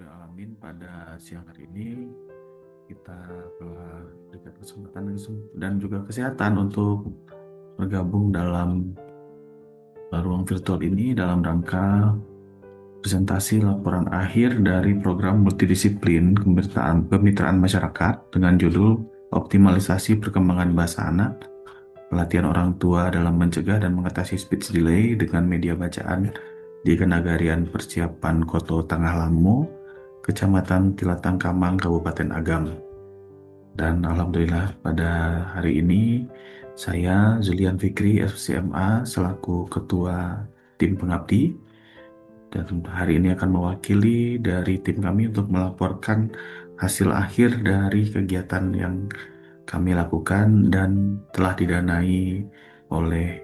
Alamin pada siang hari ini kita telah berikan kesempatan dan juga kesehatan untuk bergabung dalam ruang virtual ini dalam rangka presentasi laporan akhir dari program multidisiplin kemitraan masyarakat dengan judul Optimalisasi Perkembangan Bahasa Anak, Pelatihan Orang Tua dalam Mencegah dan Mengatasi Speech Delay dengan Media Bacaan di Kenagarian Persiapan Koto Tengah Lamo, Kecamatan Tilatang Kamang, Kabupaten Agam. Dan alhamdulillah pada hari ini saya Zulian Fikri SCMA selaku Ketua Tim Pengabdi, dan hari ini akan mewakili dari tim kami untuk melaporkan hasil akhir dari kegiatan yang kami lakukan dan telah didanai oleh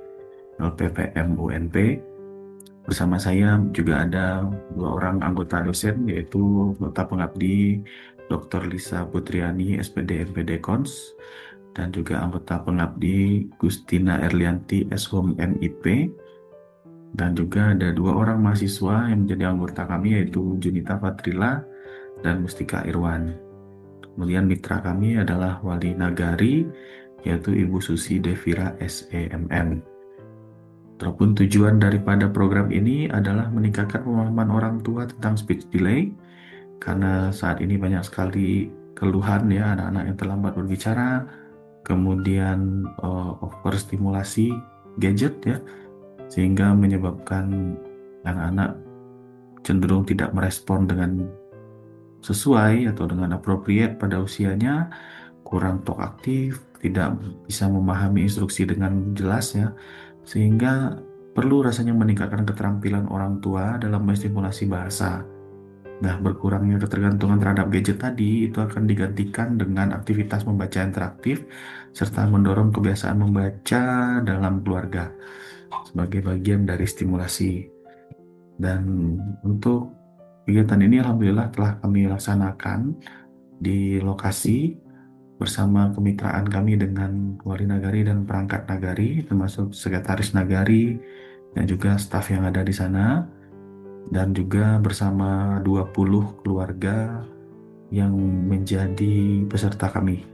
LPPM UNP. Bersama saya juga ada dua orang anggota dosen, yaitu anggota pengabdi Dr. Lisa Putriani SPD MPD Kons, dan juga anggota pengabdi Gustina Erlianti Shom MIP, dan juga ada dua orang mahasiswa yang menjadi anggota kami, yaitu Junita Fatrila dan Mustika Irwan. Kemudian mitra kami adalah Wali Nagari, yaitu Ibu Susi Devira SEMM. Terpun tujuan daripada program ini adalah meningkatkan pemahaman orang tua tentang speech delay, karena saat ini banyak sekali keluhan ya anak-anak yang terlambat berbicara, kemudian overstimulasi gadget ya, sehingga menyebabkan anak-anak cenderung tidak merespon dengan sesuai atau dengan appropriate pada usianya, kurang talk aktif, tidak bisa memahami instruksi dengan jelas ya, sehingga perlu rasanya meningkatkan keterampilan orang tua dalam menstimulasi bahasa. Nah, berkurangnya ketergantungan terhadap gadget tadi itu akan digantikan dengan aktivitas membaca interaktif serta mendorong kebiasaan membaca dalam keluarga sebagai bagian dari stimulasi. Dan untuk kegiatan ini alhamdulillah telah kami laksanakan di lokasi bersama kemitraan kami dengan wali nagari dan perangkat nagari, termasuk sekretaris nagari dan juga staf yang ada di sana, dan juga bersama 20 keluarga yang menjadi peserta kami.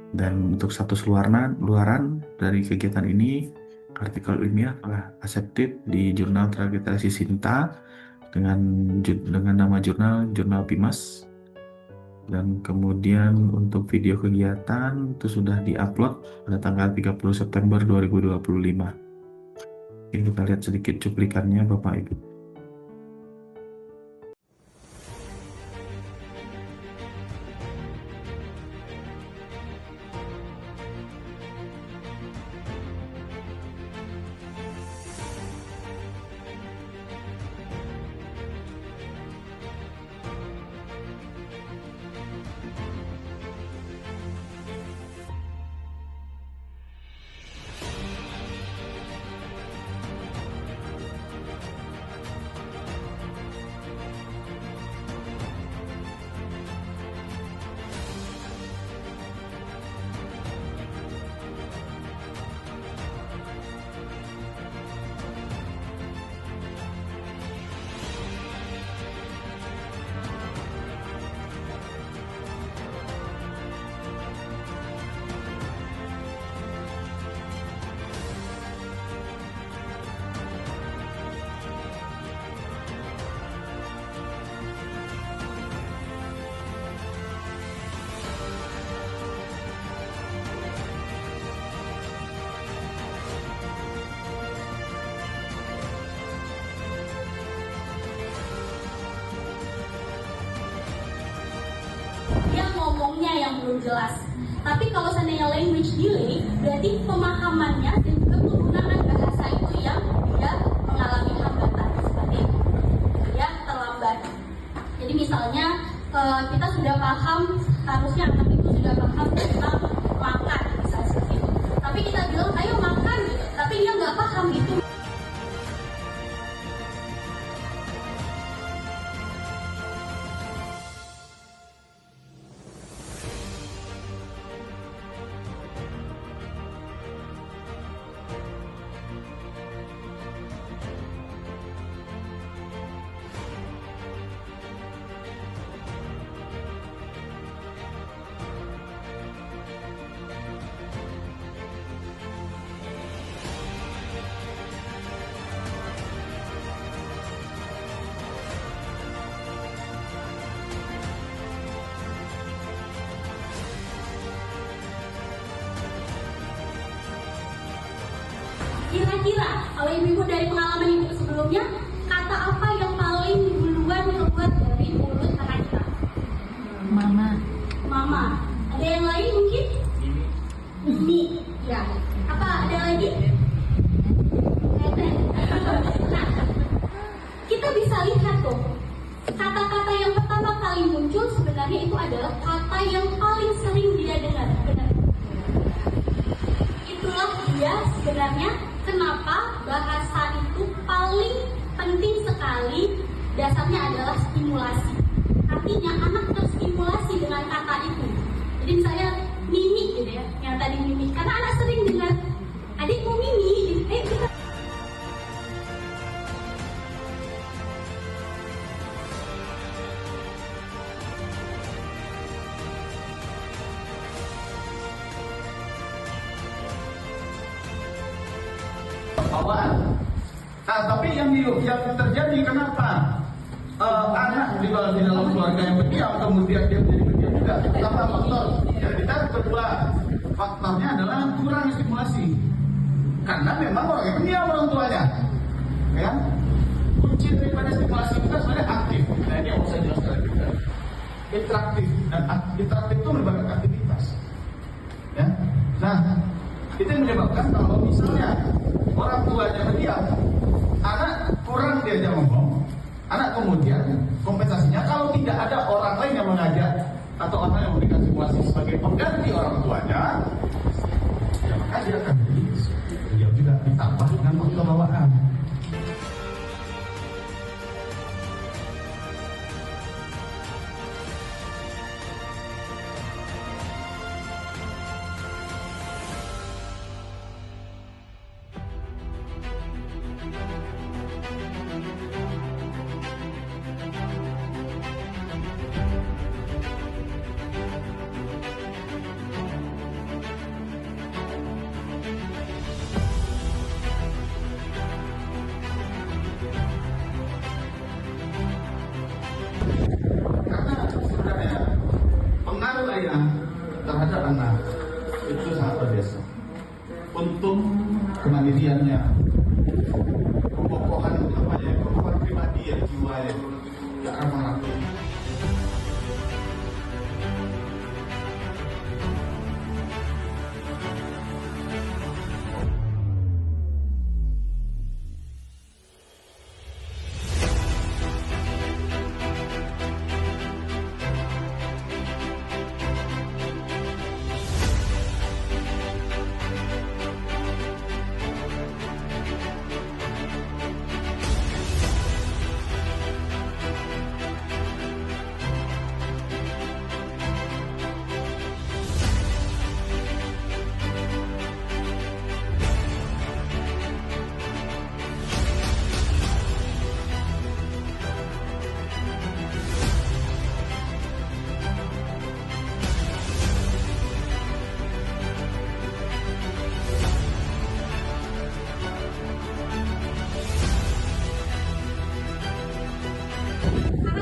Dan untuk status luaran dari kegiatan ini, artikel ilmiah telah accepted di jurnal Tragedasi Sinta dengan nama jurnal PIMAS. Dan kemudian untuk video kegiatan itu sudah diupload pada tanggal 30 September 2025. Ini kita lihat sedikit cuplikannya Bapak Ibu. Dia ngomongnya yang belum jelas. Tapi kalau seandainya language delay, berarti pemahamannya dan juga penggunaan bahasa itu yang dia mengalami hambatan, seperti dia terlambat. Jadi misalnya kita sudah paham, harusnya anak itu sudah paham tentang makan, misalnya seperti itu. Tapi kita bilang, ayo makan gitu. Tapi dia nggak paham itu. Kira-kira kalau ibu-ibu dari pengalaman ibu sebelumnya, kata apa yang paling duluan keluar dari mulut anak kita? Mama. Mama. Ada yang lain mungkin? Mimi. Ya. Apa ada lagi? Nah, kita bisa lihat tuh, kata-kata yang pertama kali muncul sebenarnya itu adalah kata yang paling sering dia dengar. Benar. Itulah dia sebenarnya kenapa bahasa itu paling penting sekali. Dasarnya adalah stimulasi. Artinya anak terstimulasi dengan kata itu. Jadi misalnya Mimi gitu ya, yang tadi Mimi, karena anak sering dengar adikmu Mimi, gitu. Kita bawaan. Nah, tapi yang terjadi kenapa anak di dalam keluarga yang pendiam kemudian dia menjadi pendiam juga? Pertama faktor yang kita kedua faktornya adalah kurang stimulasi. Karena memang orang yang pendiam orang tuanya, ya. Kunci daripada stimulasi kita sebenarnya aktif. Nah ini yang mau saya jelaskan juga. Interaktif dan interaktif itu merupakan aktivitas. Ya. Nah, itu yang menyebabkan kalau misalnya orang tuanya pendiam, anak kurang diajak ngomong, anak kemudian kompensasinya kalau tidak ada orang lain yang mengajak atau orang yang memberikan stimulasi sebagai pengganti orang tuanya, ya maka dia akan jadi pendiam juga ditambah dengan faktor bawaan. Karena sebenarnya pengaruh ayah terhadap anak itu sangat luar biasa. Untuk kemandiriannya, kokohan kokohan pribadi ya, jiwa ya, gak ramah.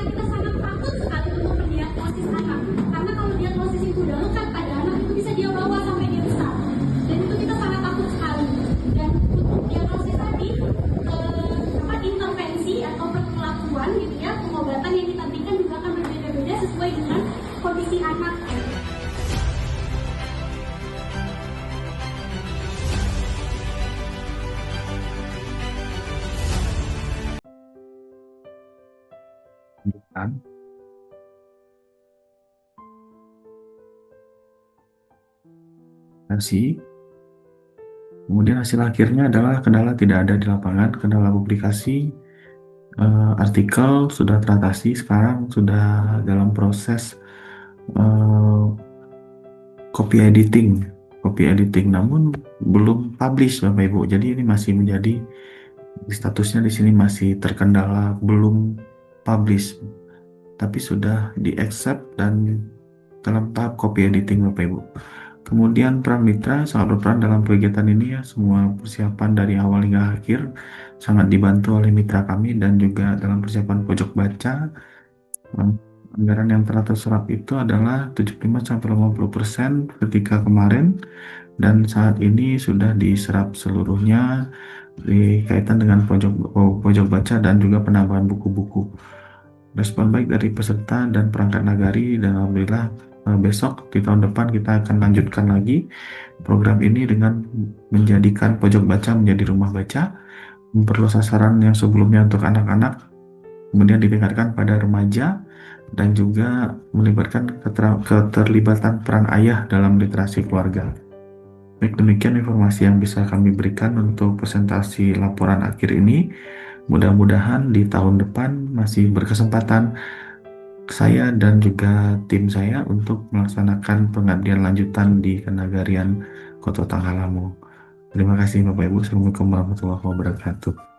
karena kita sangat takut sekali untuk mendiagnosis anak, karena kalau diagnosis itu udah lekat pada anak itu bisa dia bawa sampai dia besar, dan itu kita sangat takut sekali. Dan untuk diagnosis tadi intervensi atau perlakuan gitu ya, pengobatan yang kita berikan juga akan berbeda-beda sesuai dengan kondisi anak. Kan? Versi. Kemudian hasil akhirnya adalah kendala tidak ada di lapangan, kendala publikasi, artikel sudah teratasi, sekarang sudah dalam proses copy editing, namun belum publish Bapak Ibu. Jadi ini masih menjadi statusnya di sini masih terkendala belum publish, tapi sudah di accept dan dalam tahap copy editing Bapak Ibu. Kemudian peran mitra sangat berperan dalam kegiatan ini ya, semua persiapan dari awal hingga akhir sangat dibantu oleh mitra kami dan juga dalam persiapan pojok baca. Anggaran yang telah terserap itu adalah 75-80% ketika kemarin, dan saat ini sudah diserap seluruhnya berkaitan dengan pojok baca dan juga penambahan buku-buku. Respon baik dari peserta dan perangkat nagari, dan alhamdulillah besok di tahun depan kita akan lanjutkan lagi program ini dengan menjadikan pojok baca menjadi rumah baca, memperluas sasaran yang sebelumnya untuk anak-anak, kemudian ditingkatkan pada remaja, dan juga melibatkan keterlibatan peran ayah dalam literasi keluarga. Baik, demikian informasi yang bisa kami berikan untuk presentasi laporan akhir ini. Mudah-mudahan di tahun depan masih berkesempatan saya dan juga tim saya untuk melaksanakan pengabdian lanjutan di Kenagarian Kota Tanggalamo. Terima kasih Bapak Ibu. Assalamualaikum warahmatullahi wabarakatuh.